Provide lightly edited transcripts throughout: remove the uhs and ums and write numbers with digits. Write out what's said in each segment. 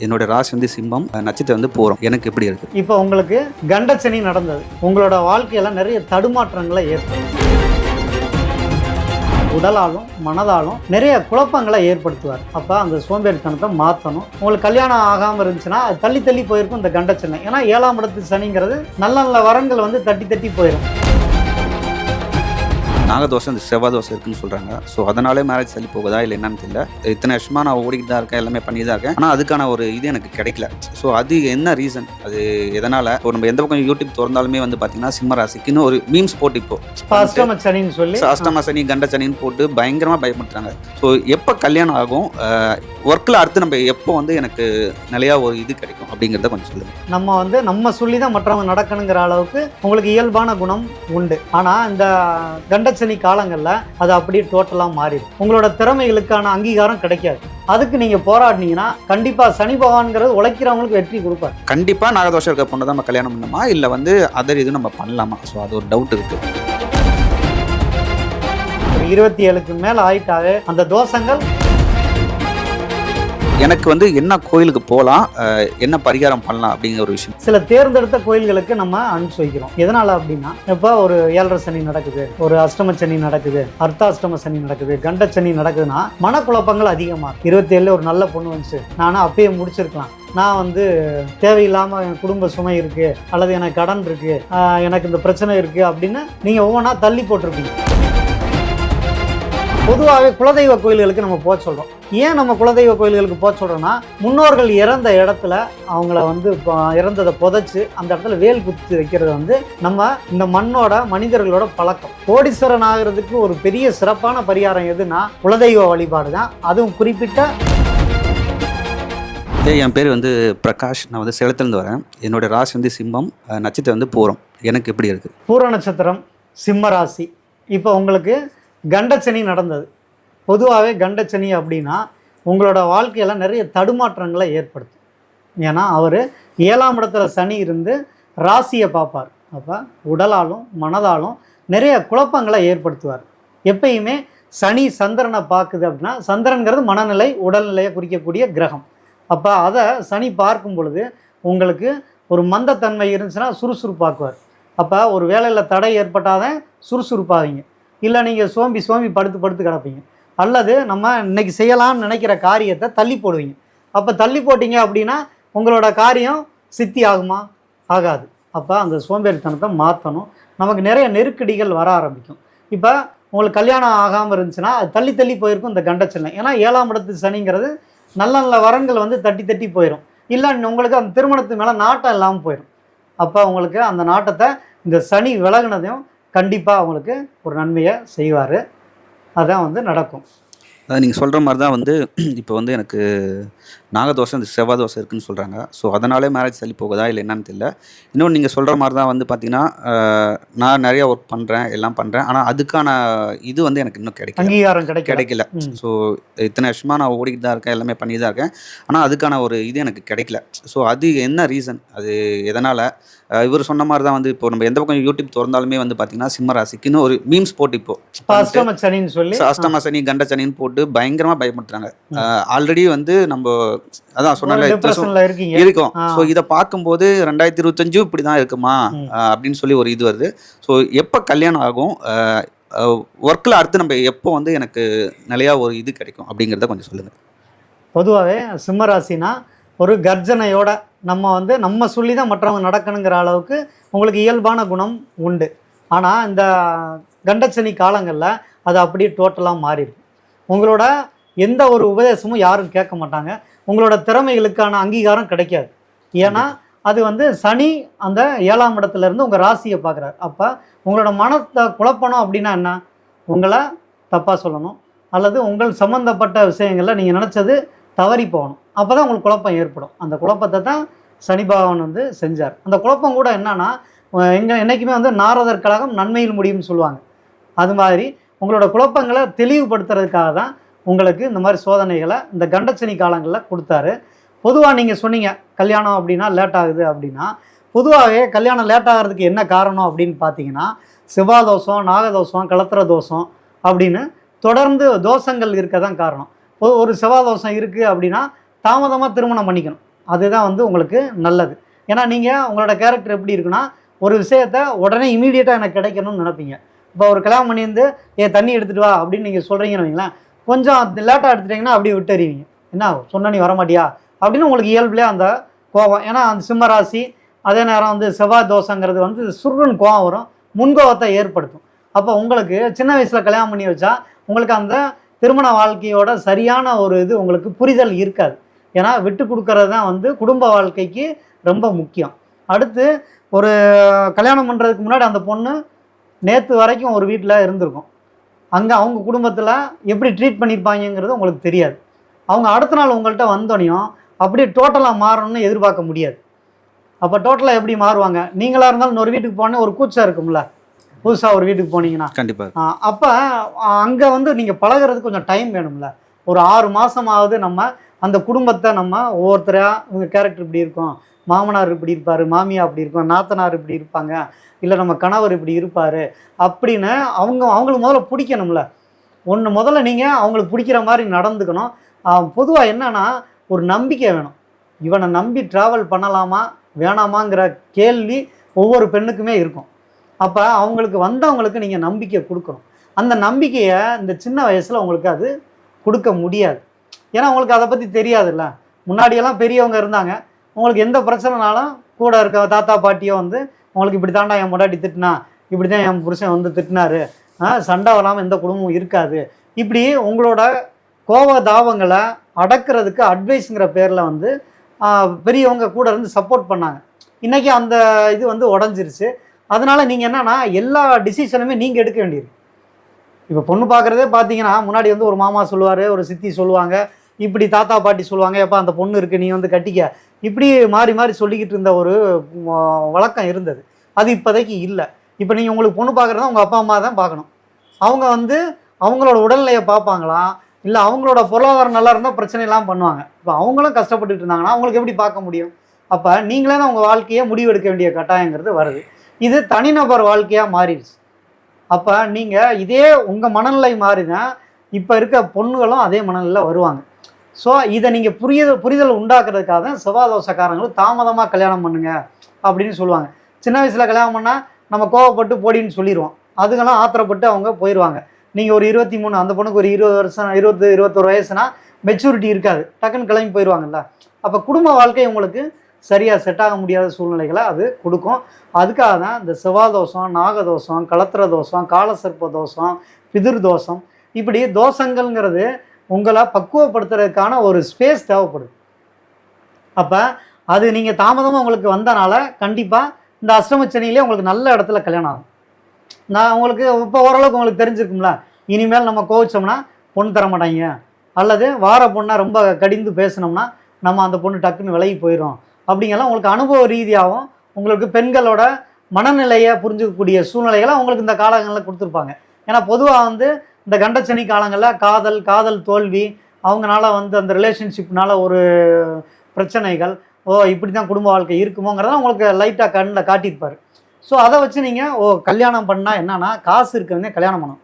என்னோட ராசி வந்து சிம்மம், நட்சத்திரம் வந்து பூரம். எனக்கு எப்படி இருக்கு? இப்போ உங்களுக்கு கண்டச்சனி நடந்தது, உங்களோட வாழ்க்கையில நிறைய தடுமாற்றங்களை ஏற்படும். உடலாலும் மனதாலும் நிறைய குழப்பங்களை ஏற்படுத்துவார். அப்போ அந்த சோம்பேறித்தனத்தை மாற்றணும். உங்களுக்கு கல்யாணம் ஆகாமல் இருந்துச்சுன்னா அது தள்ளி தள்ளி போயிருக்கும் இந்த கண்டச்சனை. ஏன்னா 7ஆம் இடத்து சனிங்கிறது நல்ல நல்ல வரங்கள் வந்து தட்டி தட்டி போயிடும். நாகதோஷம், இந்த செவ்வாய் தோசை இருக்குன்னு சொல்கிறாங்க. ஸோ அதனாலே மேரேஜ் தள்ளி போகுதா இல்லை என்னன்னு தெரியல. இத்தனை வருஷமாக நான் ஓடிக்கிட்டு தான் இருக்கேன், எல்லாமே பண்ணி தான் இருக்கேன். ஆனால் அதுக்கான ஒரு இது எனக்கு கிடைக்கல. ஸோ அது என்ன ரீசன், அது எதனால்? இப்போ நம்ம எந்த பக்கம் யூடியூப் திறந்தாலுமே வந்து பார்த்தீங்கன்னா சிம்ம ராசிக்குன்னு ஒரு மீம்ஸ் போட்டு இப்போ அஷ்டம சனின்னு சொல்லி அஷ்டம சனி கண்ட சனின்னு போட்டு பயங்கரமாக பயப்படுத்துறாங்க. ஸோ எப்போ கல்யாணம் ஆகும், ஒர்க்கில் அடுத்து நம்ம எப்போ வந்து எனக்கு நிலையாக ஒரு இது கிடைக்கும் அப்படிங்கிறத கொஞ்சம் சொல்லுங்கள். நம்ம வந்து நம்ம சொல்லி தான் மற்றவங்க நடக்கணுங்கிற அளவுக்கு உங்களுக்கு இயல்பான குணம் உண்டு. ஆனால் இந்த கண்டச்சனி காலங்களில் அது அப்படியே டோட்டலாக மாறிடும். உங்களோட திறமைகளுக்கான அங்கீகாரம் கிடைக்காது. அதுக்கு நீங்கள் போராடினீங்கன்னா கண்டிப்பாக சனி பகவான்கிறது உழைக்கிறவங்களுக்கு வெற்றி கொடுப்பார். கண்டிப்பாக நாகதோஷம் இருக்க பொண்ணு தான் நம்ம கல்யாணம் பண்ணணுமா இல்லை வந்து அதர் இது நம்ம பண்ணலாமா? ஸோ அது ஒரு டவுட் இருக்குது. 27க்கு மேலே ஆயிட்டாவே அந்த தோஷங்கள். எனக்கு வந்து என்ன கோயிலுக்கு போகலாம், என்ன பரிகாரம் பண்ணலாம் அப்படிங்கிற ஒரு விஷயம். சில தேர்ந்தெடுத்த கோயில்களுக்கு நம்ம அனுப்பிச்சு வைக்கிறோம். எதனால அப்படின்னா, இப்போ ஒரு 7.5 சனி நடக்குது, ஒரு அஷ்டம சனி நடக்குது, அர்த்தாஷ்டம சனி நடக்குது, கண்டச்சனி நடக்குதுன்னா மனக்குழப்பங்கள் அதிகமாக. 27 ஒரு நல்ல பொண்ணு வந்துச்சு, நானும் அப்பயே முடிச்சிருக்கலாம். நான் வந்து தேவையில்லாமல் என் குடும்ப சுமை இருக்குது, அல்லது எனக்கு கடன் இருக்குது, எனக்கு இந்த பிரச்சனை இருக்குது அப்படின்னு நீங்கள் ஒவ்வொன்றா தள்ளி போட்டிருப்பீங்க. பொதுவாகவே குலதெய்வ கோயில்களுக்கு நம்ம போக சொல்கிறோம். ஏன் நம்ம குலதெய்வ கோயில்களுக்கு போக சொல்கிறோன்னா, முன்னோர்கள் இறந்த இடத்துல அவங்கள வந்து இறந்ததை புதைச்சி அந்த இடத்துல வேல் குத்தி வைக்கிறது வந்து நம்ம இந்த மண்ணோட மனிதர்களோட பழக்கம். கோடீஸ்வரன் ஆகிறதுக்கு ஒரு பெரிய சிறப்பான பரிகாரம் எதுனா குலதெய்வ வழிபாடு தான். அதுவும் குறிப்பிட்ட என் பேர் வந்து பிரகாஷ், நான் வந்து சேலத்துலேருந்து வரேன். என்னோட ராசி வந்து சிம்மம், நட்சத்திரம் வந்து பூரம். எனக்கு எப்படி இருக்குது? பூர நட்சத்திரம், சிம்ம ராசி. இப்போ உங்களுக்கு கண்டச்சனி நடந்தது. பொதுவாகவே கண்டச்சனி அப்படின்னா உங்களோட வாழ்க்கையில் நிறைய தடுமாற்றங்களை ஏற்படுத்தும். ஏன்னா அவர் 7ஆம் இடத்துல சனி இருந்து ராசியை பார்ப்பார். அப்போ உடலாலும் மனதாலும் நிறைய குழப்பங்களை ஏற்படுத்துவார். எப்பயுமே சனி சந்திரனை பார்க்குது அப்படின்னா, சந்திரன்கிறது மனநிலை உடல்நிலையை குறிக்கக்கூடிய கிரகம். அப்போ அதை சனி பார்க்கும் பொழுது உங்களுக்கு ஒரு மந்தத்தன்மை இருந்துச்சுன்னா சுறுசுறுப்பாக்குவார். அப்போ ஒரு வேலையில் தடை ஏற்பட்டாதான் சுறுசுறுப்பாவீங்க. இல்லை நீங்கள் சோம்பி படுத்து கிடப்பீங்க. அல்லது நம்ம இன்னைக்கு செய்யலாம்னு நினைக்கிற காரியத்தை தள்ளி போடுவீங்க. அப்போ தள்ளி போட்டிங்க அப்படின்னா உங்களோட காரியம் சித்தி ஆகுமா? ஆகாது. அப்போ அந்த சோம்பேறித்தனத்தை மாற்றணும். நமக்கு நிறைய நெருக்கடிகள் வர ஆரம்பிக்கும். இப்போ உங்களுக்கு கல்யாணம் ஆகாமல் இருந்துச்சுன்னா அது தள்ளி தள்ளி போயிருக்கும் இந்த கண்டச்சனை. ஏன்னா 7ஆம் இடத்து சனிங்கிறது நல்ல நல்ல வரங்கள் வந்து தட்டி தட்டி போயிடும். இல்லை உங்களுக்கு அந்த திருமணத்து மேலே நாட்டம் இல்லாமல் போயிடும். அப்போ உங்களுக்கு அந்த நாட்டத்தை இந்த சனி விலகுனதையும் கண்டிப்பாக அவங்களுக்கு ஒரு நன்மையை செய்வார். அதான் வந்து நடக்கும். அதான் நீங்கள் சொல்கிற மாதிரி தான் வந்து இப்போ வந்து எனக்கு நாகதோஷம், இந்த செவ்வாய் தோசை இருக்குன்னு சொல்கிறாங்க. ஸோ அதனாலே மேரேஜ் தள்ளி போகுதா இல்லை என்னன்னு தெரியல. இன்னொன்று நீங்கள் சொல்கிற மாதிரி தான் வந்து பார்த்தீங்கன்னா, நான் நிறையா ஒர்க் பண்ணுறேன், எல்லாம் பண்ணுறேன். ஆனால் அதுக்கான இது வந்து எனக்கு இன்னும் அங்கீகாரம் கிடைக்கல. ஸோ இத்தனை வருஷமாக நான் ஓடிக்கிட்டு தான் இருக்கேன், எல்லாமே பண்ணி தான் இருக்கேன். ஆனால் அதுக்கான ஒரு இது எனக்கு கிடைக்கல. ஸோ அது என்ன ரீசன், அது எதனால்? இவர் சொன்ன மாதிரி தான் வந்து இப்போ நம்ம எந்த பக்கம் யூடியூப் திறந்தாலுமே வந்து பார்த்தீங்கன்னா சிம்ம ராசிக்குன்னு ஒரு மீம்ஸ் போட்டு இப்போ அஷ்டம சனின்னு சொல்லி அஷ்டம சனி கண்ட சனின்னு போட்டு பயங்கரமாக பயப்படுத்துறாங்க. ஆல்ரெடி வந்து நம்ம அதான் சொன்னால இருக்கும். ஸோ இதை பார்க்கும்போது 2025 இப்படி தான் இருக்குமா அப்படின்னு சொல்லி ஒரு இது வருது. ஸோ எப்போ கல்யாணம் ஆகும், ஒர்க்கில் அடுத்து நம்ம எப்போ வந்து எனக்கு நிலையாக ஒரு இது கிடைக்கும் அப்படிங்கிறத கொஞ்சம் சொல்லுங்கள். பொதுவாகவே சிம்மராசினா ஒரு கர்ஜனையோட நம்ம வந்து நம்ம சொல்லி தான் மற்றவங்க நடக்கணுங்கிற அளவுக்கு உங்களுக்கு இயல்பான குணம் உண்டு. ஆனால் இந்த கண்டச்சனி காலங்களில் அது அப்படியே டோட்டலாக மாறிடும். உங்களோட எந்த ஒரு உபதேசமும் யாரும் கேட்க மாட்டாங்க. உங்களோட திறமைகளுக்கான அங்கீகாரம் கிடைக்காது. ஏன்னா அது வந்து சனி அந்த 7ஆம் இடத்துலேருந்து உங்கள் ராசியை பார்க்குறாரு. அப்போ உங்களோட மனத்தை குழப்பணும் அப்படின்னா என்ன, உங்களை தப்பாக சொல்லணும் அல்லது உங்கள் சம்மந்தப்பட்ட விஷயங்களில் நீங்கள் நினச்சது தவறி போகணும். அப்போ தான் உங்களுக்கு குழப்பம் ஏற்படும். அந்த குழப்பத்தை தான் சனி பகவான் வந்து செஞ்சார். அந்த குழப்பம் கூட என்னன்னா, என்றைக்குமே வந்து நாரதர் கழகம் நன்மையில் முடியும்னு சொல்லுவாங்க. அது மாதிரி உங்களோட குழப்பங்களை தெளிவுபடுத்துறதுக்காக தான் உங்களுக்கு இந்த மாதிரி சோதனைகளை இந்த கண்டச்சனி காலங்களில் கொடுத்தாரு. பொதுவாக நீங்கள் சொன்னீங்க கல்யாணம் அப்படின்னா லேட் ஆகுது அப்படின்னா, பொதுவாகவே கல்யாணம் லேட் ஆகிறதுக்கு என்ன காரணம் அப்படின்னு பார்த்தீங்கன்னா, செவ்வாய் தோஷம், நாகதோஷம், களத்திர தோஷம் அப்படின்னு தொடர்ந்து தோஷங்கள் இருக்க தான் காரணம். ஒரு செவ்வாய் தோஷம் இருக்குது அப்படின்னா தாமதமாக திருமணம் பண்ணிக்கணும். அதுதான் வந்து உங்களுக்கு நல்லது. ஏன்னா நீங்கள் உங்களோட கேரக்டர் எப்படி இருக்குன்னா, ஒரு விஷயத்த உடனே இமீடியட்டாக எனக்கு கிடைக்கணும்னு நினைப்பீங்க. இப்போ ஒரு கல்யாணம் பண்ணியிருந்து தண்ணி எடுத்துகிட்டு வா அப்படின்னு நீங்கள் சொல்கிறீங்கன்னு வைங்களேன், கொஞ்சம் லேட்டாக எடுத்துட்டிங்கன்னா அப்படியே விட்டுறீங்க. என்ன சொன்ன நீ வரமாட்டியா அப்படின்னு உங்களுக்கு இயல்புலேயே அந்த கோவம். ஏன்னா அந்த சிம்மராசி அதே நேரம் வந்து செவ்வாய் தோஷங்கிறது வந்து சுருன்னு கோவம் வரும், முன்கோவத்தை ஏற்படுத்தும். அப்போ உங்களுக்கு சின்ன வயசில் கல்யாணம் பண்ணி வச்சா உங்களுக்கு அந்த திருமண வாழ்க்கையோட சரியான ஒரு இது உங்களுக்கு புரிதல் இருக்காது. ஏன்னா விட்டு கொடுக்கறது தான் வந்து குடும்ப வாழ்க்கைக்கு ரொம்ப முக்கியம். அடுத்து ஒரு கல்யாணம் பண்ணுறதுக்கு முன்னாடி அந்த பொண்ணு நேற்று வரைக்கும் ஒரு வீட்டில் இருந்திருக்கும். அங்கே அவங்க குடும்பத்தில் எப்படி ட்ரீட் பண்ணியிருப்பாங்கிறது உங்களுக்கு தெரியாது. அவங்க அடுத்த நாள் உங்கள்கிட்ட வந்தோடனையும் அப்படியே டோட்டலாக மாறணும்னு எதிர்பார்க்க முடியாது. அப்போ டோட்டலாக எப்படி மாறுவாங்க? நீங்களாக இருந்தாலும் இன்னொரு வீட்டுக்கு போனே ஒரு கூச்சம் இருக்கும்ல, புதுசாக ஒரு வீட்டுக்கு போனீங்கன்னா கண்டிப்பாக. அப்போ அங்கே வந்து நீங்கள் பழகிறதுக்கு கொஞ்சம் டைம் வேணும்ல. ஒரு 6 மாதமாவது நம்ம அந்த குடும்பத்தை நம்ம ஒவ்வொருத்தராக இவங்க கேரக்டர் இப்படி இருக்கும், மாமனார் இப்படி இருப்பார், மாமியார் இப்படி இருக்கும், நாத்தனார் இப்படி இருப்பாங்க, இல்லை நம்ம கணவர் இப்படி இருப்பார் அப்படின்னு அவங்களுக்கு முதல்ல பிடிக்கணும்ல. முதல்ல நீங்கள் அவங்களுக்கு பிடிக்கிற மாதிரி நடந்துக்கணும். பொதுவாக என்னன்னா ஒரு நம்பிக்கை வேணும். இவனை நம்பி ட்ராவல் பண்ணலாமா வேணாமாங்கிற கேள்வி ஒவ்வொரு பெண்ணுக்குமே இருக்கும். அப்போ அவங்களுக்கு வந்தவங்களுக்கு நீங்கள் நம்பிக்கை கொடுக்கணும். அந்த நம்பிக்கையை இந்த சின்ன வயசில் உங்களுக்கு அது கொடுக்க முடியாது. ஏன்னா உங்களுக்கு அதை பற்றி தெரியாதுல்ல. முன்னாடியெல்லாம் பெரியவங்க இருந்தாங்க, உங்களுக்கு எந்த பிரச்சனைனாலும் கூட இருக்க தாத்தா பாட்டியோ வந்து உங்களுக்கு இப்படி தாண்டா என் முன்னாடி திட்டினா, இப்படி தான் என் புருஷன் வந்து திட்டினாரு, சண்டை வராமல் எந்த குடும்பமும் இருக்காது, இப்படி உங்களோட கோப தாபங்களை அடக்கிறதுக்கு அட்வைஸுங்கிற பேரில் வந்து பெரியவங்க கூட இருந்து சப்போர்ட் பண்ணாங்க. இன்றைக்கி அந்த இது வந்து உடஞ்சிருச்சு. அதனால் நீங்கள் என்னென்னா எல்லா டிசிஷனுமே நீங்கள் எடுக்க வேண்டியது. இப்போ பொண்ணு பார்க்குறதே பார்த்தீங்கன்னா முன்னாடி வந்து ஒரு மாமா சொல்லுவார், ஒரு சித்தி சொல்லுவாங்க, இப்படி தாத்தா பாட்டி சொல்லுவாங்க, எப்போ அந்த பொண்ணு இருக்குது நீ வந்து கட்டிக்க, இப்படி மாறி மாறி சொல்லிக்கிட்டு இருந்த ஒரு வழக்கம் இருந்தது. அது இப்போதைக்கு இல்லை. இப்போ நீங்கள் உங்களுக்கு பொண்ணு பார்க்குறதா உங்கள் அப்பா அம்மா தான் பார்க்கணும். அவங்க வந்து அவங்களோட உடல்நிலையை பார்ப்பாங்களா, இல்லை அவங்களோட பொருளாதாரம் நல்லா இருந்தால் பிரச்சனையெல்லாம் பண்ணுவாங்க. இப்போ அவங்களும் கஷ்டப்பட்டுட்டு இருந்தாங்கன்னா அவங்களுக்கு எப்படி பார்க்க முடியும்? அப்போ நீங்களே தான் உங்கள் வாழ்க்கையை முடிவெடுக்க வேண்டிய கட்டாயங்கிறது வருது. இது தனிநபர் வாழ்க்கையாக மாறிடுச்சு. அப்போ நீங்கள் இதே உங்கள் மனநிலை மாறி தான் இப்போ இருக்க பொண்ணுகளும் அதே மனநிலையில் வருவாங்க. ஸோ இதை நீங்கள் புரிதல் உண்டாக்குறதுக்காக தான் செவ்வாதோஷக்காரங்களும் தாமதமாக கல்யாணம் பண்ணுங்க அப்படின்னு சொல்லுவாங்க. சின்ன வயசில் கல்யாணம் பண்ணால் நம்ம கோவப்பட்டு போடின்னு சொல்லிடுவோம், அதுக்கெல்லாம் ஆத்திரப்பட்டு அவங்க போயிடுவாங்க. நீங்கள் ஒரு 23, அந்த பொண்ணுக்கு ஒரு 20 வருஷம் 21 வயசுனா மெச்சூரிட்டி இருக்காது, டக்குன்னு கிளம்பி போயிடுவாங்கல்ல. அப்போ குடும்ப வாழ்க்கை உங்களுக்கு சரியாக செட் ஆக முடியாத சூழ்நிலைகளை அது கொடுக்கும். அதுக்காக தான் இந்த செவ்வாதோஷம், நாகதோஷம், களத்திர தோஷம், காலசர்ப்ப தோஷம், பிதிர் தோஷம், இப்படி தோஷங்கள்ங்கிறது உங்களை பக்குவப்படுத்துறதுக்கான ஒரு ஸ்பேஸ் தேவைப்படுது. அப்போ அது நீங்கள் தாமதமாக உங்களுக்கு வந்தனால கண்டிப்பாக இந்த அஷ்டமச்சனியிலே உங்களுக்கு நல்ல இடத்துல கல்யாணம் ஆகும். நான் உங்களுக்கு இப்போ ஓரளவுக்கு உங்களுக்கு தெரிஞ்சிருக்கும்ல, இனிமேல் நம்ம கோவிச்சோம்னா பொண்ணு தர மாட்டாங்க, அல்லது வார பொண்ணை ரொம்ப கடிந்து பேசினோம்னா நம்ம அந்த பொண்ணு டக்குன்னு விலகி போயிடும் அப்படிங்கெல்லாம் உங்களுக்கு அனுபவ ரீதியாகவும் உங்களுக்கு பெண்களோட மனநிலையை புரிஞ்சுக்கக்கூடிய சூழ்நிலைகளை உங்களுக்கு இந்த காலங்களில் கொடுத்துருப்பாங்க. ஏன்னா பொதுவாக வந்து இந்த கண்டச்சனி காலங்களில் காதல் தோல்வி, அவங்களால வந்து அந்த ரிலேஷன்ஷிப்னால ஒரு பிரச்சனைகள், இப்படி தான் குடும்ப வாழ்க்கை இருக்குமோங்கிறத உங்களுக்கு லைட்டாக கண்ணில் காட்டியிருப்பார். ஸோ அதை வச்சு நீங்கள் கல்யாணம் பண்ணால் என்னன்னா காசு இருக்கிறவங்க கல்யாணம் பண்ணணும்,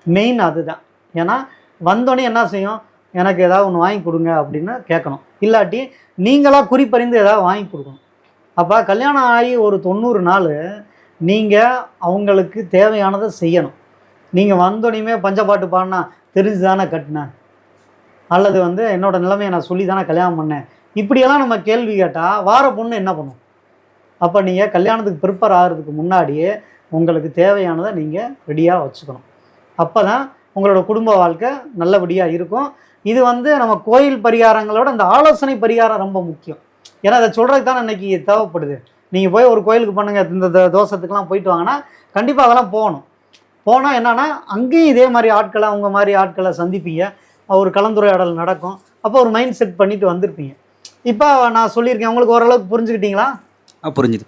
மெயின் அதுதான். ஏன்னா வந்தோடனே என்ன செய்யும், எனக்கு ஏதாவது ஒன்று வாங்கி கொடுங்க அப்படின்னு கேட்கணும், இல்லாட்டி நீங்களாக குறிப்பறிந்து ஏதாவது வாங்கி கொடுக்கணும். அப்போ கல்யாணம் ஆகி ஒரு 90 நாள் நீங்கள் அவங்களுக்கு தேவையானதை செய்யணும். நீங்கள் வந்தோடனே பஞ்சப்பாட்டு பாடினா தெரிஞ்சு தானே கட்டினேன், அல்லது வந்து என்னோடய நிலைமையை நான் சொல்லி தானே கல்யாணம் பண்ணேன், இப்படியெல்லாம் நம்ம கேள்வி கேட்டால் வார பொண்ணு என்ன பண்ணும்? அப்போ நீங்கள் கல்யாணத்துக்கு ப்ரிப்பேர் ஆகிறதுக்கு முன்னாடியே உங்களுக்கு தேவையானதை நீங்கள் ரெடியாக வச்சுக்கணும். அப்போ தான் உங்களோட குடும்ப வாழ்க்கை நல்லபடியாக இருக்கும். இது வந்து நம்ம கோயில் பரிகாரங்களோட அந்த ஆலோசனை பரிகாரம் ரொம்ப முக்கியம். ஏன்னா அதை சொல்கிறதுக்கு தானே இன்றைக்கி தேவைப்படுது. நீங்கள் போய் ஒரு கோயிலுக்கு பண்ணுங்கள், இந்த தோஷத்துக்கெலாம் போயிட்டு வாங்கன்னா கண்டிப்பாக அதெல்லாம் போனால் என்னென்னா அங்கேயும் இதே மாதிரி ஆட்களை அவங்க மாதிரி ஆட்களை சந்திப்பீங்க, ஒரு கலந்துரையாடல் நடக்கும், அப்போ ஒரு மைண்ட் செட் பண்ணிட்டு வந்திருப்பீங்க. இப்போ நான் சொல்லியிருக்கேன், உங்களுக்கு ஓரளவுக்கு புரிஞ்சுக்கிட்டீங்களா? புரிஞ்சுது.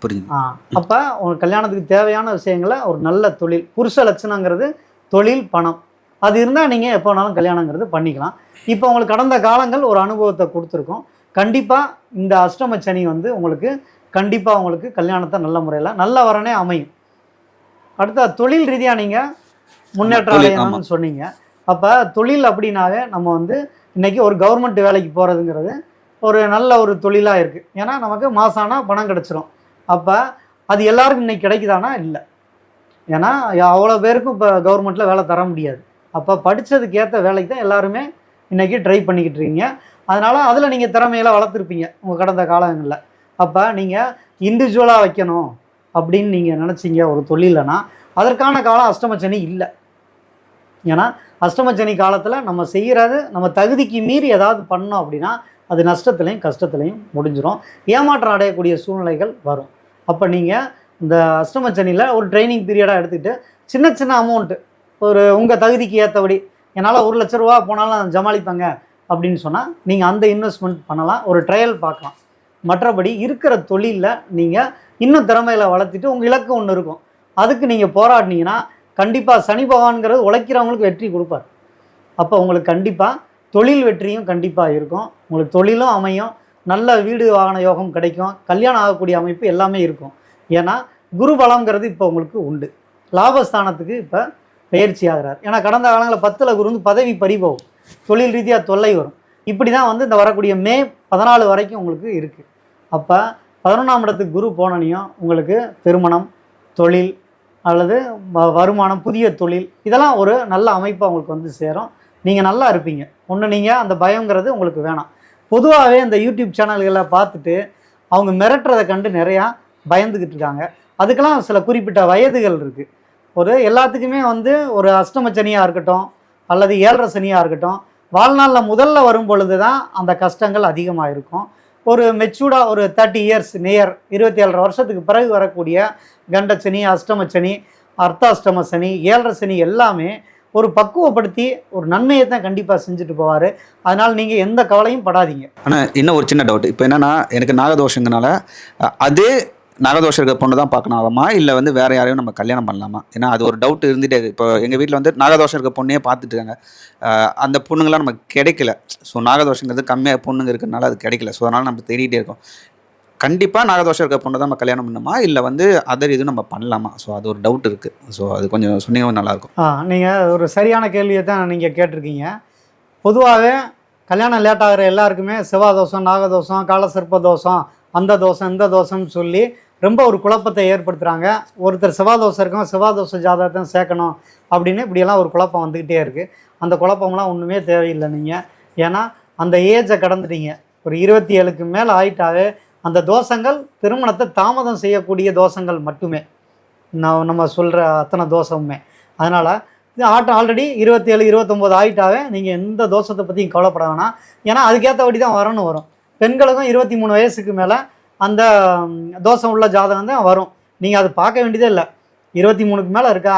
அப்போ உங்களுக்கு கல்யாணத்துக்கு தேவையான விஷயங்களை ஒரு நல்ல தொழில், புருஷ லட்சணங்கிறது தொழில், பணம், அது இருந்தால் நீங்கள் எப்போ வேணாலும் கல்யாணங்கிறது பண்ணிக்கலாம். இப்போ உங்களுக்கு கடந்த காலங்கள் ஒரு அனுபவத்தை கொடுத்துருக்கோம். கண்டிப்பாக இந்த அஷ்டமச்சனி வந்து உங்களுக்கு கண்டிப்பாக உங்களுக்கு கல்யாணத்தை நல்ல முறையில் நல்ல வரனே அமையும். அடுத்த தொழில் ரீதியாக நீங்கள் முன்னேற்றம் அடையணும்னு சொன்னீங்க. அப்போ தொழில் அப்படின்னாவே நம்ம வந்து இன்றைக்கி ஒரு கவர்மெண்ட் வேலைக்கு போகிறதுங்கிறது ஒரு நல்ல ஒரு தொழிலாக இருக்குது. ஏன்னா நமக்கு மாசானா பணம் கிடச்சிரும். அப்போ அது எல்லாருக்கும் இன்றைக்கி கிடைக்குதானா? இல்லை. ஏன்னா அவ்வளோ பேருக்கும் இப்போ கவர்மெண்ட்டில் வேலை தர முடியாது. அப்போ படித்ததுக்கு ஏற்ற வேலைக்கு தான் எல்லாருமே இன்றைக்கி ட்ரை பண்ணிக்கிட்டு இருக்கீங்க. அதனால் அதில் நீங்கள் திறமையெல்லாம் வளர்த்துருப்பீங்க உங்கள் கடந்த காலங்களில். அப்போ நீங்கள் இண்டிவிஜுவலாக வைக்கணும் அப்படின்னு நீங்கள் நினச்சிங்க ஒரு தொழிலனா, அதற்கான காலம் அஷ்டமச்சனி இல்லை. ஏன்னா அஷ்டமச்சனி காலத்தில் நம்ம செய்கிறது நம்ம தகுதிக்கு மீறி ஏதாவது பண்ணோம் அப்படின்னா அது நஷ்டத்துலையும் கஷ்டத்துலையும் முடிஞ்சிடும். ஏமாற்றம் அடையக்கூடிய சூழ்நிலைகள் வரும். அப்போ நீங்கள் இந்த அஷ்டமச்சனியில் ஒரு ட்ரைனிங் பீரியடாக எடுத்துக்கிட்டு சின்ன சின்ன அமௌண்ட்டு ஒரு உங்கள் தகுதிக்கு ஏற்றபடி என்னால் 1 லட்ச ரூபா போனாலும் நான் சமாளிப்பேங்க அப்படின்னு சொன்னால் நீங்கள் அந்த இன்வெஸ்ட்மெண்ட் பண்ணலாம், ஒரு ட்ரையல் பார்க்கலாம். மற்றபடி இருக்கிற தொழிலில் நீங்கள் இன்னும் திறமையில் வளர்த்துட்டு உங்கள் இலக்கு ஒன்று இருக்கும், அதுக்கு நீங்கள் போராடினீங்கன்னா கண்டிப்பாக சனி பகவான்கிறது உழைக்கிறவங்களுக்கு வெற்றி கொடுப்பார். அப்போ உங்களுக்கு கண்டிப்பாக தொழில் வெற்றியும் கண்டிப்பாக இருக்கும். உங்களுக்கு தொழிலும் அமையும், நல்ல வீடு வாகன யோகம் கிடைக்கும், கல்யாணம் ஆகக்கூடிய அமைப்பு எல்லாமே இருக்கும். ஏன்னா குரு பலம்ங்கிறது இப்போ உங்களுக்கு உண்டு. லாபஸ்தானத்துக்கு இப்போ பயிற்சி ஆகிறார். ஏன்னா கடந்த காலங்களில் 10ல் குரு வந்து பதவி பறிபோகும், தொழில் ரீதியாக தொல்லை வரும். இப்படி தான் வந்து இந்த வரக்கூடிய மே 14 வரைக்கும் உங்களுக்கு இருக்குது. அப்போ 11ஆம் இடத்துக்கு குரு போனனையும் உங்களுக்கு திருமணம், தொழில் அல்லது வருமானம், புதிய தொழில் இதெல்லாம் ஒரு நல்ல அமைப்பாக உங்களுக்கு வந்து சேரும். நீங்கள் நல்லா இருப்பீங்க. ஒன்று நீங்கள் அந்த பயங்கிறது உங்களுக்கு வேணாம். பொதுவாகவே இந்த யூடியூப் சேனல்களை பார்த்துட்டு அவங்க மிரட்டுறதை கண்டு நிறையா பயந்துக்கிட்டு இருக்காங்க. அதுக்கெல்லாம் சில குறிப்பிட்ட வயதுகள் இருக்குது. ஒரு எல்லாத்துக்குமே வந்து ஒரு அஷ்டமச்சனியாக இருக்கட்டும் அல்லது 7.5 சனியாக இருக்கட்டும், வாழ்நாளில் முதல்ல வரும் பொழுது தான் அந்த கஷ்டங்கள் அதிகமாக இருக்கும். ஒரு மெச்சூர்டாக ஒரு 30 இயர்ஸ் நியர் 27 வருஷத்துக்கு பிறகு வரக்கூடிய கண்டச்சனி, அஷ்டமச்சனி, அர்த்தாஷ்டம சனி, 7.5 சனி எல்லாமே ஒரு பக்குவப்படுத்தி ஒரு நன்மையை தான் கண்டிப்பாக செஞ்சுட்டு போவார். அதனால் நீங்கள் எந்த கவலையும் படாதீங்க. ஆனால் இன்னும் ஒரு சின்ன டவுட். இப்போ என்னென்னா எனக்கு நாகதோஷங்கனால அதே நாகதோஷம் இருக்க பொண்ணு தான் பார்க்கணுமா, இல்லை வந்து வேறு யாரையும் நம்ம கல்யாணம் பண்ணலாமா? ஏன்னா அது ஒரு டவுட் இருந்துகிட்டே இருக்குது. இப்போ எங்கள் வீட்டில் வந்து நாகதோஷம் இருக்க பொண்ணையே பார்த்துட்டு இருக்காங்க. அந்த பொண்ணுங்களாம் நமக்கு கிடைக்கல. ஸோ நாகதோஷங்கிறது கம்மியாக பொண்ணுங்க இருக்கிறதுனால அது கிடைக்கல. ஸோ அதனால் நம்ம தேடிகிட்டே இருக்கோம். கண்டிப்பாக நாகதோஷம் இருக்க பொண்ணு தான் நம்ம கல்யாணம் பண்ணுமா, இல்லை வந்து அதர் இது நம்ம பண்ணலாமா? ஸோ அது ஒரு டவுட் இருக்குது. ஸோ அது கொஞ்சம் சொன்னீங்கன்னா நல்லாயிருக்கும். நீங்கள் ஒரு சரியான கேள்வியை தான் நீங்கள் கேட்டிருக்கீங்க. பொதுவாகவே கல்யாணம் லேட் ஆகிற எல்லாருக்குமே செவ்வாதோஷம், நாகதோஷம், காலசர்ப்ப தோஷம், அந்த தோஷம் இந்த தோஷம்னு சொல்லி ரொம்ப ஒரு குழப்பத்தை ஏற்படுத்துகிறாங்க. ஒருத்தர் செவ்வாதோஷம் இருக்கவங்க செவ்வாதோஷ ஜாதகத்தை சேர்க்கணும் அப்படின்னு இப்படியெல்லாம் ஒரு குழப்பம் வந்துக்கிட்டே இருக்குது. அந்த குழப்பம்லாம் ஒன்றுமே தேவையில்லை. நீங்கள் ஏன்னா அந்த ஏஜை கடந்துட்டீங்க. ஒரு 27க்கு மேலே ஆயிட்டாவே அந்த தோஷங்கள் திருமணத்தை தாமதம் செய்யக்கூடிய தோஷங்கள் மட்டுமே நம்ம சொல்கிற அத்தனை தோஷமுமே. அதனால் ஆல்ரெடி 27, 29 ஆகிட்டாவே நீங்கள் எந்த தோஷத்தை பற்றியும் கவலைப்பட வேணாம். ஏன்னா அதுக்கேற்றபடி தான் வரும். பெண்களுக்கும் 23 வயசுக்கு மேலே அந்த தோஷம் உள்ள ஜாதகம் தான் வரும். நீங்கள் அது பார்க்க வேண்டியதே இல்லை. 23க்கு மேலே இருக்கா,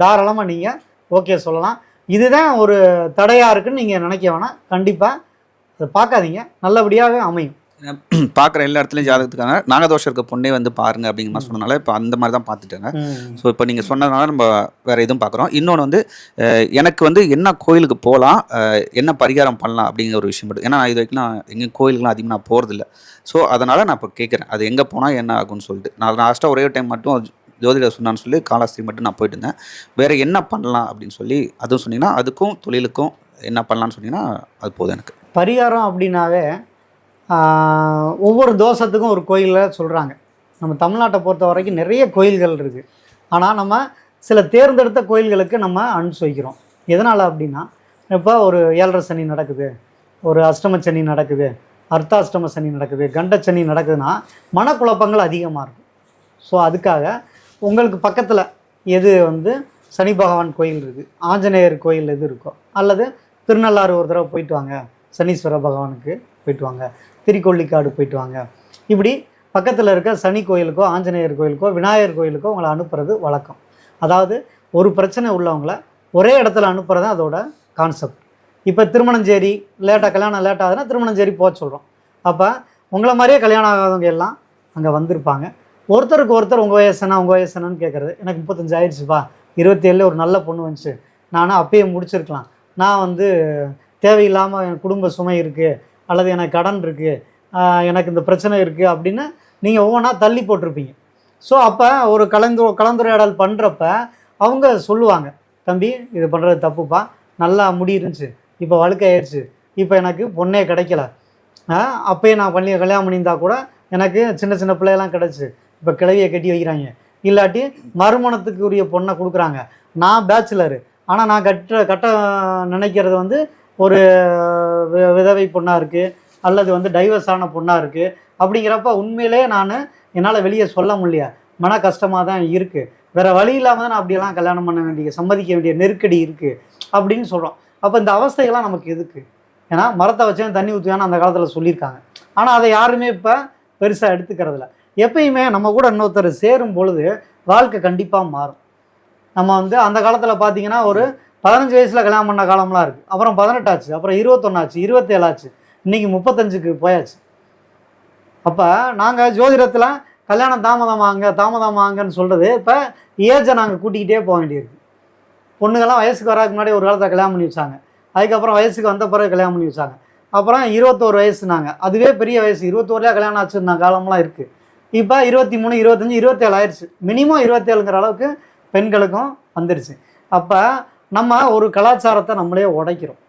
தாராளமாக நீங்கள் ஓகே சொல்லலாம். இதுதான் ஒரு தடையாக இருக்குன்னு நீங்கள் நினைக்க வேணாம். கண்டிப்பாக அதை பார்க்காதீங்க, நல்லபடியாகவே அமையும். பார்க்குற எல்லா இடத்துலையும் ஜாதகத்துக்கான நாகதோஷம் இருக்க பொண்ணே வந்து பாருங்கள் அப்படிங்கிற மாதிரி சொன்னனால இப்போ அந்த மாதிரி தான் பார்த்துட்டாங்க. ஸோ இப்போ நீங்கள் சொன்னதுனால நம்ம வேறு எதுவும் பார்க்குறோம். இன்னொன்று வந்து எனக்கு வந்து என்ன கோயிலுக்கு போகலாம், என்ன பரிகாரம் பண்ணலாம் அப்படிங்கிற ஒரு விஷயம் மட்டும். ஏன்னா இது வரைக்கும் நான் எங்கள் கோயிலுக்குலாம் அதிகமாக நான் போகிறதில்ல. ஸோ அதனால் நான் இப்போ கேட்குறேன், அது எங்கே போனால் என்ன ஆகும்னு சொல்லிட்டு. நான் லாஸ்ட்டாக ஒரே டைம் மட்டும் ஜோதிடர் சொன்னான்னு சொல்லி காலாஸ்திரி மட்டும் நான் போயிட்டு இருந்தேன். வேறு என்ன பண்ணலாம் அப்படின்னு சொல்லி அதுவும் சொன்னீங்கன்னா, அதுக்கும் தொழிலுக்கும் என்ன பண்ணலான்னு சொன்னீங்கன்னா அது போதும் எனக்கு. பரிகாரம் அப்படின்னாவே ஒவ்வொரு தோஷத்துக்கும் ஒரு கோயிலில் சொல்கிறாங்க. நம்ம தமிழ்நாட்டை பொறுத்த வரைக்கும் நிறைய கோயில்கள் இருக்குது. ஆனால் நம்ம சில தேர்ந்தெடுத்த கோயில்களுக்கு நம்ம அனுப்பிச்சு வைக்கிறோம். எதனால் அப்படின்னா, இப்போ ஒரு 7.5 சனி நடக்குது, ஒரு அஷ்டம சனி நடக்குது, அர்த்தாஷ்டம சனி நடக்குது, கண்டச்சனி நடக்குதுன்னா மனக்குழப்பங்கள் அதிகமாக இருக்கும். ஸோ அதுக்காக உங்களுக்கு பக்கத்தில் எது வந்து சனி பகவான் கோயில் இருக்குது, ஆஞ்சநேயர் கோயில் எது இருக்கோ, அல்லது திருநள்ளாறு ஒரு தடவை போயிட்டு வாங்க, சனீஸ்வர பகவானுக்கு போயிட்டு வாங்க, திருக்கொள்ளிக்காடு போயிட்டு வாங்க. இப்படி பக்கத்தில் இருக்க சனி கோயிலுக்கோ, ஆஞ்சநேயர் கோயிலுக்கோ, விநாயகர் கோயிலுக்கோ உங்களை அனுப்புறது வழக்கம். அதாவது ஒரு பிரச்சனை உள்ளவங்கள ஒரே இடத்துல அனுப்புறது அதோட கான்செப்ட். இப்போ திருமணஞ்சேரி கல்யாணம் லேட் ஆகுதுன்னா திருமணஞ்சேரி போக சொல்கிறோம். அப்போ உங்களை மாதிரியே கல்யாணம் ஆகாதவங்க எல்லாம் அங்கே வந்திருப்பாங்க. ஒருத்தருக்கு ஒருத்தர் உங்கள் வயசுனா கேட்குறது. எனக்கு 35 ஆயிடுச்சுப்பா, 27 ஒரு நல்ல பொண்ணு வந்துச்சு, நானும் அப்பயே முடிச்சிருக்கலாம், நான் வந்து தேவையில்லாமல் என் குடும்ப சுமை இருக்குது, அல்லது எனக்கு கடன் இருக்குது, எனக்கு இந்த பிரச்சனை இருக்குது அப்படின்னு நீங்கள் ஒவ்வொன்றா தள்ளி போட்டிருப்பீங்க. ஸோ அப்போ ஒரு கலந்துரையாடல் பண்ணுறப்ப அவங்க சொல்லுவாங்க, தம்பி இது பண்ணுறது தப்புப்பா, நல்லா முடி இருந்துச்சு, இப்போ வழுக்காயிருச்சு, இப்போ எனக்கு பொண்ணே கிடைக்கல, அப்போயே நான் கல்யாணம் பண்ணியிருந்தா கூட எனக்கு சின்ன சின்ன பிள்ளையெல்லாம் கிடச்சி இப்போ கிளவியை கட்டி வைக்கிறாங்க, இல்லாட்டி மறுமணத்துக்கு உரிய பொண்ணை கொடுக்குறாங்க. நான் பேச்சுலரு, ஆனால் நான் கட்ட நினைக்கிறது வந்து ஒரு விதவை பொண்ணாக இருக்குது அல்லது வந்து டைவர்ஸ் ஆன பொண்ணாக இருக்குது. அப்படிங்கிறப்ப உண்மையிலே என்னால் வெளியே சொல்ல முடியல, மன கஷ்டமாக தான் இருக்குது. வேறு வழி இல்லாமல் தான் நான் அப்படியெல்லாம் கல்யாணம் பண்ண வேண்டிய சம்மதிக்க வேண்டிய நெருக்கடி இருக்குது அப்படின்னு சொல்கிறோம். அப்போ இந்த அவஸ்தைகள்லாம் நமக்கு எதுக்கு? ஏன்னா மரத்தை வச்சேன் தண்ணி ஊற்றுவான்னு அந்த காலத்தில் சொல்லியிருக்காங்க. ஆனால் அதை யாருமே இப்போ பெருசாக எடுத்துக்கிறதில்ல. எப்பயுமே நம்ம கூட இன்னொருத்தர் சேரும் பொழுது வாழ்க்கை கண்டிப்பாக மாறும். நம்ம வந்து அந்த காலத்தில் பார்த்தீங்கன்னா ஒரு 15 வயசில் கல்யாணம் பண்ண காலம்லாம் இருக்குது, அப்புறம் 18 ஆச்சு, அப்புறம் 21 ஆச்சு, 27 ஆச்சு, இன்றைக்கி 35க்கு போயாச்சு. அப்போ நாங்கள் ஜோதிடத்தில் கல்யாணம் தாமதமாங்கன்னு சொல்கிறது இப்போ ஏஜை நாங்கள் கூட்டிக்கிட்டே போக வேண்டியிருக்கு. பொண்ணுங்கள்லாம் வயசுக்கு வராதுக்கு முன்னாடி ஒரு காலத்தில் கல்யாணம் பண்ணி வச்சாங்க, அதுக்கப்புறம் வயசுக்கு வந்த பிறகு கல்யாணம் பண்ணி வச்சாங்க, அப்புறம் 21 வயசுனாங்க, அதுவே பெரிய வயசு, 21 கல்யாணம் ஆச்சுன்னா காலம்லாம் இருக்குது. இப்போ 23, 25, 27 ஆயிடுச்சு, மினிமம் 27ங்கிற அளவுக்கு பெண்களுக்கும் வந்துருச்சு. அப்போ நம்ம ஒரு கலாச்சாரத்தை நம்மளே உடைக்கிறோம்.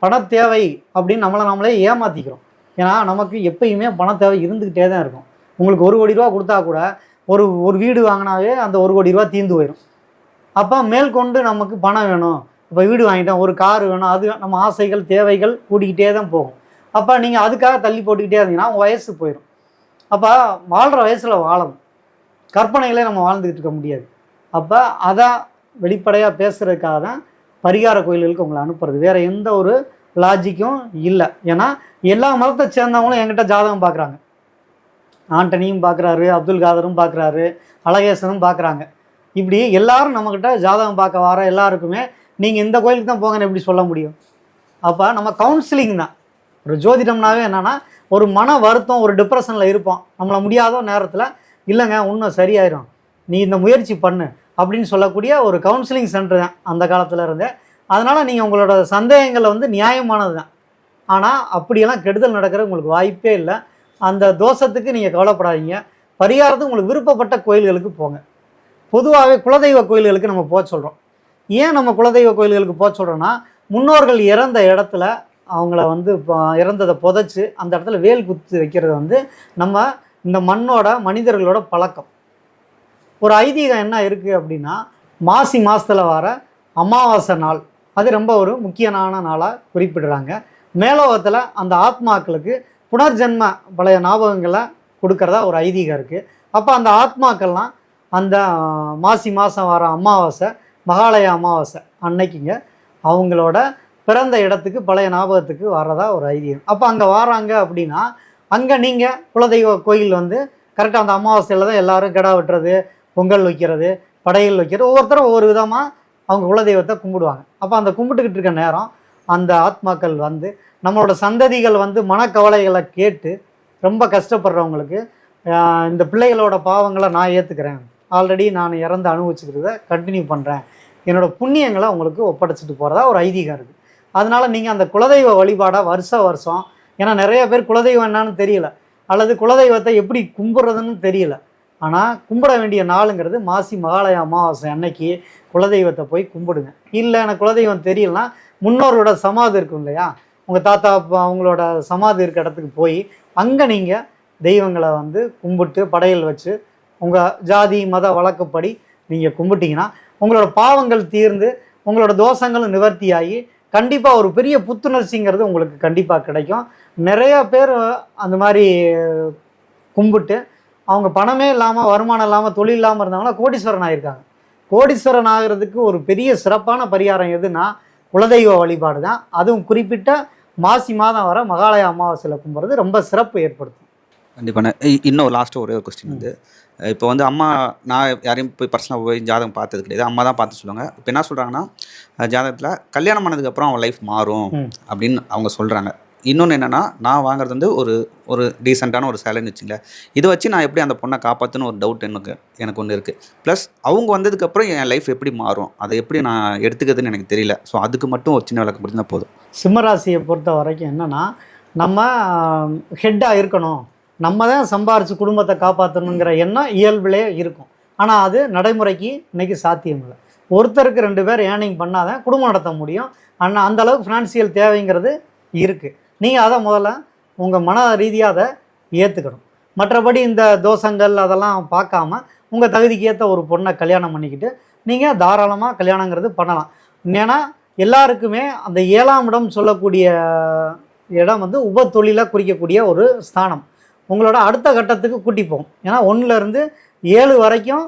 பண தேவை அப்படின்னு நம்மளே ஏமாற்றிக்கிறோம். ஏன்னா நமக்கு எப்பயுமே பண தேவை இருந்துக்கிட்டே தான் இருக்கும். உங்களுக்கு 1 கோடி ரூபா கொடுத்தா கூட ஒரு வீடு வாங்கினாவே அந்த 1 கோடி ரூபா தீர்ந்து போயிடும். அப்போ மேற்கொண்டு நமக்கு பணம் வேணும், இப்போ வீடு வாங்கிட்டோம், ஒரு கார் வேணும், அது நம்ம ஆசைகள் தேவைகள் கூட்டிக்கிட்டே தான் போகும். அப்போ நீங்கள் அதுக்காக தள்ளி போட்டுக்கிட்டே இருந்தீங்கன்னா உங்கள் வயசு போயிடும். அப்போ வாழ்கிற வயசில் வாழணும், கற்பனைகளே நம்ம வாழ்ந்துக்கிட்டு இருக்க முடியாது. அப்போ அதான் வெளிப்படையாக பேசுகிறதுக்காக தான் பரிகார கோயில்களுக்கு உங்களை அனுப்புறது, வேறு எந்த ஒரு லாஜிக்கும் இல்லை. ஏன்னா எல்லா மதத்தை சேர்ந்தவங்களும் என்கிட்ட ஜாதகம் பார்க்குறாங்க. ஆண்டனியும் பார்க்குறாரு, அப்துல் காதரும் பார்க்குறாரு, அழகேசனும் பார்க்குறாங்க. இப்படி எல்லாரும் நம்மக்கிட்ட ஜாதகம் பார்க்க வர எல்லாருக்குமே நீங்கள் இந்த கோயிலுக்கு தான் போங்கன்னு எப்படி சொல்ல முடியும்? அப்போ நம்ம கவுன்சிலிங் தான். ஒரு ஜோதிடம்னாவே என்னென்னா ஒரு மன வருத்தம், ஒரு டிப்ரெஷனில் இருப்போம், நம்மளை முடியாத நேரத்தில் இல்லைங்க இன்னும் சரியாயிரும், நீ இந்த முயற்சி பண்ணு அப்படின்னு சொல்லக்கூடிய ஒரு கவுன்சிலிங் சென்டர் தான் அந்த காலத்தில் இருந்தே. அதனால் நீங்கள் உங்களோட சந்தேகங்களை வந்து நியாயமானது தான். ஆனால் அப்படியெல்லாம் கெடுதல் நடக்கிற உங்களுக்கு வாய்ப்பே இல்லை. அந்த தோஷத்துக்கு நீங்கள் கவலைப்படாதீங்க. பரிகாரத்துக்கு உங்களுக்கு விருப்பப்பட்ட கோயில்களுக்கு போங்க. பொதுவாகவே குலதெய்வ கோயில்களுக்கு நம்ம போக சொல்கிறோம். ஏன் நம்ம குலதெய்வ கோயில்களுக்கு போக சொல்கிறோன்னா, முன்னோர்கள் இறந்த இடத்துல அவங்கள வந்து இறந்ததை புதைச்சி அந்த இடத்துல வேல் குத்து வைக்கிறது வந்து நம்ம இந்த மனிதர்களோட பழக்கம். ஒரு ஐதீகம் என்ன இருக்குது அப்படின்னா, மாசி மாதத்தில் வர அமாவாசை நாள் அது ரொம்ப ஒரு முக்கியமான நாளாக குறிப்பிடுறாங்க. மேலோகத்தில் அந்த ஆத்மாக்களுக்கு புனர்ஜென்ம பழைய ஞாபகங்களை கொடுக்கறதா ஒரு ஐதீகம் இருக்குது. அப்போ அந்த ஆத்மாக்கள்லாம் அந்த மாசி மாதம் வர அமாவாசை, மகாலய அமாவாசை அன்னைக்குங்க அவங்களோட பிறந்த இடத்துக்கு பழைய ஞாபகத்துக்கு வர்றதா ஒரு ஐதீகம். அப்போ அங்கே வராங்க அப்படின்னா அங்கே நீங்கள் குலதெய்வ கோயில் வந்து கரெக்டாக அந்த அமாவாசையில் தான் எல்லோரும் கிடா வெட்டுறது, பொங்கல் வைக்கிறது, படையல் வைக்கிறது, ஒவ்வொருத்தரும் ஒவ்வொரு விதமாக அவங்க குலதெய்வத்தை கும்பிடுவாங்க. அப்போ அந்த கும்பிட்டுக்கிட்டு இருக்க நேரம் அந்த ஆத்மாக்கள் வந்து நம்மளோட சந்ததிகள் வந்து மனக்கவலைகளை கேட்டு ரொம்ப கஷ்டப்படுறவங்களுக்கு இந்த பிள்ளைகளோட பாவங்களை நான் ஏற்றுக்கிறேன், ஆல்ரெடி நான் இறந்து அனுபவிச்சுக்கிறத கண்டினியூ பண்ணுறேன், என்னோடய புண்ணியங்களை உங்களுக்கு ஒப்படைச்சிட்டு போகிறதா ஒரு ஐதீகம் இருக்குது. அதனால் நீங்கள் அந்த குலதெய்வ வழிபாடாக வருஷம் ஏன்னா நிறைய பேர் குலதெய்வம் என்னன்னு தெரியல, அல்லது குலதெய்வத்தை எப்படி கும்பிட்றதுன்னு தெரியல. ஆனால் கும்பிட வேண்டிய நாளுங்கிறது மாசி மகாலய அமாவாசை அன்னைக்கு குலதெய்வத்தை போய் கும்பிடுங்க. இல்லை எனக்கு குலதெய்வம் தெரியலனா முன்னோரோட சமாதி இருக்கும் இல்லையா, உங்கள் தாத்தா அப்பா அவங்களோட சமாதி இருக்க இடத்துக்கு போய் அங்கே நீங்கள் தெய்வங்களை வந்து கும்பிட்டு படையல் வச்சு உங்கள் ஜாதி மத வழக்கப்படி நீங்கள் கும்பிட்டிங்கன்னா உங்களோட பாவங்கள் தீர்ந்து உங்களோட தோஷங்களும் நிவர்த்தியாகி கண்டிப்பாக ஒரு பெரிய புத்துணர்ச்சிங்கிறது உங்களுக்கு கண்டிப்பாக கிடைக்கும். நிறையா பேர் அந்த மாதிரி கும்பிட்டு அவங்க பணமே இல்லாமல், வருமானம் இல்லாமல், தொழில் இல்லாமல் இருந்தவங்களா கோடீஸ்வரன் ஆகியிருக்காங்க. கோடீஸ்வரன் ஆகிறதுக்கு ஒரு பெரிய சிறப்பான பரிகாரம் எதுனா குலதெய்வ வழிபாடு தான். அதுவும் குறிப்பிட்ட மாசி மாதம் வர மகாலய அமாவாசையில் கும்பிட்றது ரொம்ப சிறப்பு ஏற்படுத்தும். கண்டிப்பாக. இன்னும் லாஸ்ட்டாக ஒரே ஒரு கொஸ்டின் வந்து, இப்போ வந்து அம்மா, நான் யாரையும் போய் பர்சனலாக போய் ஜாதகம் பார்த்தது கிடையாது, அம்மா தான் பார்த்து சொல்லுவாங்க. இப்போ என்ன சொல்கிறாங்கன்னா, ஜாதகத்தில் கல்யாணம் பண்ணதுக்கப்புறம் அவன் லைஃப் மாறும் அப்படின்னு அவங்க சொல்கிறாங்க. இன்னொன்று என்னென்னா, நான் வாங்குறது வந்து ஒரு டீசெண்டான ஒரு சேலரின்னு வச்சுங்களேன், இதை வச்சு நான் எப்படி அந்த பொண்ணை காப்பாற்றுன்னு ஒரு டவுட் எனக்கு ஒன்று இருக்குது. ப்ளஸ் அவங்க வந்ததுக்கப்புறம் என் லைஃப் எப்படி மாறும், அதை எப்படி நான் எடுத்துக்கிறதுன்னு எனக்கு தெரியல. ஸோ அதுக்கு மட்டும் ஒரு சின்ன விளக்கம் கொடுத்தா போதும். சிம்மராசியை பொறுத்த வரைக்கும் என்னென்னா, நம்ம ஹெட்டாக இருக்கணும், நம்ம தான் சம்பாரித்து குடும்பத்தை காப்பாற்றணுங்கிற எண்ணம் இயல்பிலே இருக்கும். ஆனால் அது நடைமுறைக்கு இன்றைக்கி சாத்தியம் இல்லை. ஒருத்தருக்கு 2 பேர் ஏர்னிங் பண்ணால் தான் குடும்பம் நடத்த முடியும். ஆனால் அந்தளவுக்கு ஃபினான்சியல் தேவைங்கிறது இருக்குது. நீங்கள் அதை முதல்ல உங்கள் மன ரீதியாக அதை ஏற்றுக்கணும். மற்றபடி இந்த தோஷங்கள் அதெல்லாம் பார்க்காம உங்கள் தகுதிக்கு ஏற்ற ஒரு பொண்ணை கல்யாணம் பண்ணிக்கிட்டு நீங்கள் தாராளமாக கல்யாணங்கிறது பண்ணலாம். ஏன்னா எல்லாருக்குமே அந்த 7ஆம் இடம் சொல்லக்கூடிய இடம் வந்து உப தொழிலை குறிக்கக்கூடிய ஒரு ஸ்தானம். உங்களோட அடுத்த கட்டத்துக்கு கூட்டி போகும். ஏன்னா 1லேருந்து 7 வரைக்கும்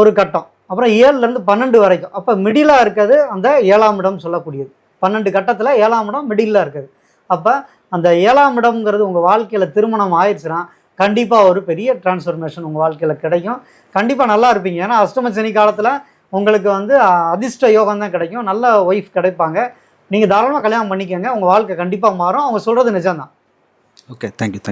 ஒரு கட்டம், அப்புறம் 7லேருந்து 12 வரைக்கும். அப்போ மிடிலாக இருக்கிறது அந்த 7ஆம் இடம் சொல்லக்கூடியது. 12 கட்டத்தில் 7ஆம் இடம் மிடிலாக இருக்குது. அப்போ அந்த 7ஆம் இடம்ங்கிறது உங்கள் வாழ்க்கையில் திருமணம் ஆயிடுச்சுன்னா கண்டிப்பாக ஒரு பெரிய டிரான்ஸ்ஃபர்மேஷன் உங்கள் வாழ்க்கையில் கிடைக்கும். கண்டிப்பாக நல்லா இருப்பீங்க. ஏன்னா அஷ்டம சனி காலத்தில் உங்களுக்கு வந்து அதிர்ஷ்ட யோகம் தான் கிடைக்கும். நல்ல ஒய்ஃப் கிடைப்பாங்க. நீங்கள் தாராளமாக கல்யாணம் பண்ணிக்கோங்க. உங்கள் வாழ்க்கை கண்டிப்பாக மாறும். அவங்க சொல்கிறது நிஜம்தான். Okay, thank you.